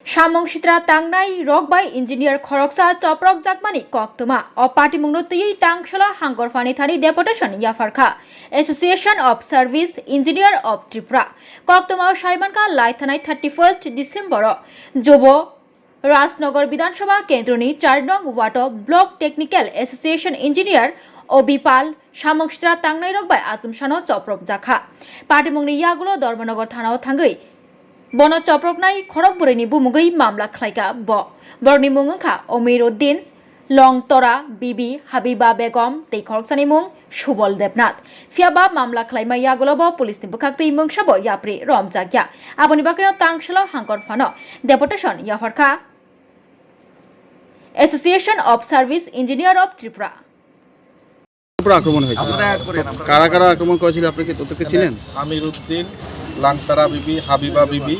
Samong Tangnai Rogbai Engineer Khoroksa Choprok Jakmani Koktuma or Party Mungnuti Tangshala Hangor Fanithani Deputation Yafarka Association of Service Engineer of Tripura Koktuma Shaimanka Laithanai 31st December Jobo Rasnagar Bidanshabha Kendroni Chardong Water Block Technical Association Engineer Obipal Samong Tangnai Rogbai Azum Shano Choprok Jakha Party Mungni Yagulo Dormanagar Thana Thangai Bono Choproknai Khorokbureni Bumugui Mamla Klaika Bo Borni Mungka Omiruddin Long Tora Bibi Habiba Begum Tei Khoroksani Mung Shubol Debnath Fiaba Mamla Klaima Yagolobo Police Timbukakti Mung Shabo Yapri Rom Jagya Aboni Bakino Tangshalo Hangor Fano Deputation Yafarka Association of Service Engineer of Tripura আক্রমণ হয়েছে কারা কারা আক্রমণ করেছিল আপনি কি তথ্য ছিলেন আমিরউদ্দিন লাংতারা বিবি হাবিবা বিবি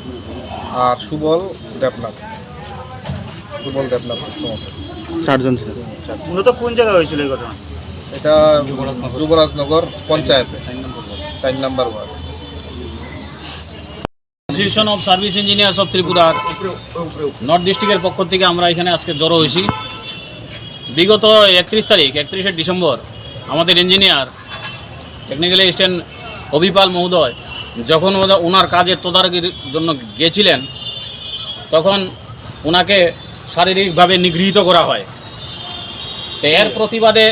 আর সুবল দেবনাথ চারজন ছিলেন মূলত কোন জায়গায় হয়েছিল এই ঘটনা এটা যুবরাজনগর পঞ্চায়েতে 4 নম্বর ward association of service engineers of ত্রিপুরার নর্থ ডিস্ট্রিক্টের পক্ষ থেকে আমরা এখানে আজকে জড়ো হয়েছি বিগত 31 ডিসেম্বর আমাদের ইঞ্জিনিয়ার টেকনিক্যাল অ্যাসিস্ট্যান্ট অভিপাল মহোদয় যখন ওনার কাজের তদারকির জন্য গিয়েছিলেন তখন ওনাকে শারীরিকভাবে নিগৃহীত করা হয় এর প্রতিবাদে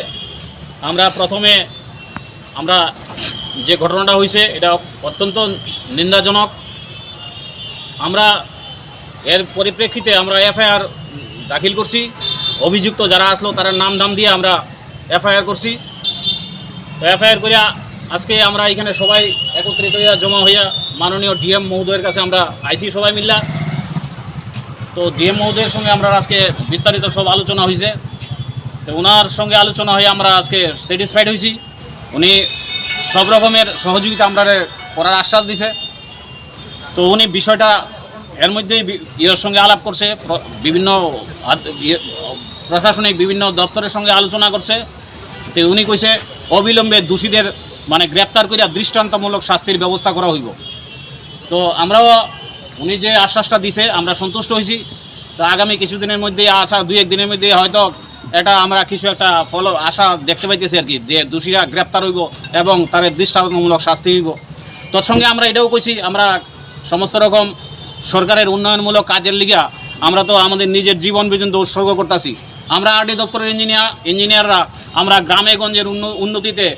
প্রথমে আমরা যে ঘটনাটা হয়েছে এটা অত্যন্ত নিন্দাজনক আমরা এর পরিপ্রেক্ষিতে আমরা এফআইআর দাখিল করছি অভিযুক্ত যারা আসলো তার নাম দিয়ে আমরা এফআইআর করছি এফআইআর করে আজকে আমরা এখানে সবাই একত্রিত হইয়া জমা হইয়া মাননীয় ডিএম মহোদয়ের কাছে আমরা আইসি সবাই মিল্লা তো ডিএম মহোদয়ের সঙ্গে আমরা আজকে বিস্তারিত সব আলোচনা হয়েছে তো ওনার সঙ্গে আলোচনা হয়ে আমরা আজকে স্যাটিসফাইড হয়েছি উনি সব রকমের সহযোগিতা আমরা করার আশ্বাস দিছে তো উনি বিষয়টা এর মধ্যেই ইয়ের সঙ্গে আলাপ করছে বিভিন্ন প্রশাসনিক বিভিন্ন দপ্তরের সঙ্গে আলোচনা করছে তো উনি কইছে অবিলম্বে দোষীদের গ্রেপ্তার করিয়া দৃষ্টান্তমূলক শাস্তির ব্যবস্থা করা হইব তো আমরাও উনি যে আশ্বাসটা দিছে আমরা সন্তুষ্ট হয়েছি তো আগামী কিছুদিনের মধ্যে আশা 2-1 দিনের মধ্যে হয়তো এটা আমরা কিছু একটা ফলো আশা দেখতে পাইতেছি আর কি যে দোষীরা গ্রেপ্তার হইব এবং তার দৃষ্টান্তমূলক শাস্তি হইব তৎসঙ্গে আমরা এটাও কইছি আমরা সমস্ত রকম সরকারের উন্নয়নমূলক কাজের লিগা আমরা তো আমাদের নিজের জীবন পর্যন্ত উৎসর্গ করতেছি আমরা আরডি দপ্তরের ইঞ্জিনিয়াররা আমরা গ্রামে গঞ্জের উন্নতিতে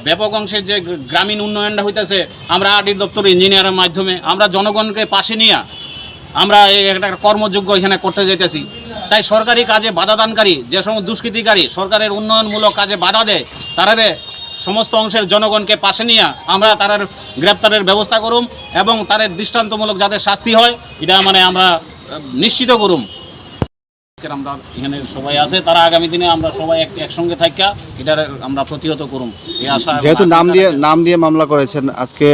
ব্যাপক অংশের যে গ্রামীণ উন্নয়নটা হইতেছে আমরা আরডি দপ্তরের ইঞ্জিনিয়ারের মাধ্যমে আমরা জনগণকে পাশে নিয়ে আমরা একটা কর্মযোগ্য এখানে করতে যাইতেছি তাই সরকারি কাজে বাধাদানকারী যে সমস্ত দুষ্কৃতিকারী সরকারের উন্নয়নমূলক কাজে বাধা দেয় তারারে সমস্ত অংশের জনগণকে পাশে নিয়ে আমরা তাদের গ্রেপ্তারের ব্যবস্থা করুম এবং তাদের দৃষ্টান্তমূলক যাদের শাস্তি হয় এটা আমরা নিশ্চিত করুম আমরা এখানে সবাই আছে তারা আগামী দিনে আমরা সবাই একসঙ্গে থাকিয়া এটার আমরা প্রতিহত করুম এই আশা যেহেতু নাম দিয়ে মামলা করেছেন আজকে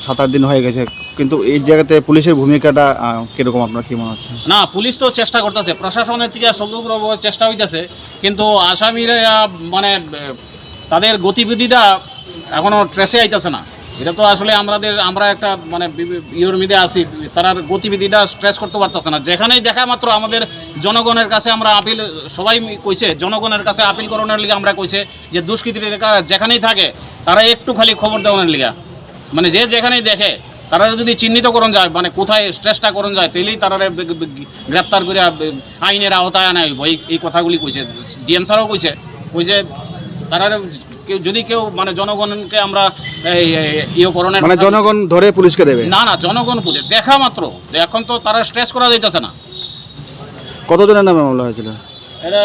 7-8 দিন হয়ে গেছে কিন্তু এই জায়গাতে পুলিশের ভূমিকাটা কিরকম আপনার কি মনে হচ্ছে না পুলিশ তো চেষ্টা করতেছে প্রশাসনের থেকে সমগ্র চেষ্টা হইতেছে কিন্তু আসামিরা তাদের গতিবিধিটা এখনো ট্রেসে আইতেছে না এটা তো আসলে আমরা একটা ইয়ের মধ্যে আছি তার গতিবিধিটা স্ট্রেস করতে পারতেছে না যেখানেই দেখা মাত্র আমাদের জনগণের কাছে আমরা আপিল সবাই কইছে জনগণের কাছে আপিল করানোর লিগে আমরা কইছে যে দুষ্কৃতীরা যেখানেই থাকে তারা একটু খালি খবর দেওয়ানোর লিগা যে যেখানেই দেখে তারা যদি চিহ্নিত করণ যায় কোথায় স্ট্রেসটা করণ যায় তাইলেই তারা গ্রেপ্তার করে আইনের আওতায় আনা হইব এই কথাগুলি কইছে ডিএম স্যারও কইছে তারা যদি কেউ জনগণকে আমরা ইয়ে করণের জনগণ ধরে পুলিশকে দেবে না জনগণ পুলিশ দেখা মাত্র এখন তো তারা স্ট্রেস করা যাইতেছে না কতজনের নামে মামলা হয়েছিল এটা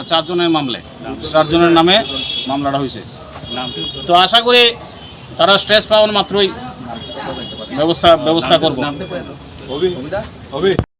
4 জনের নামে মামলাটা হয়েছে তো আশা করি তারা স্ট্রেস পাওয়ার মাত্রই ব্যবস্থা করব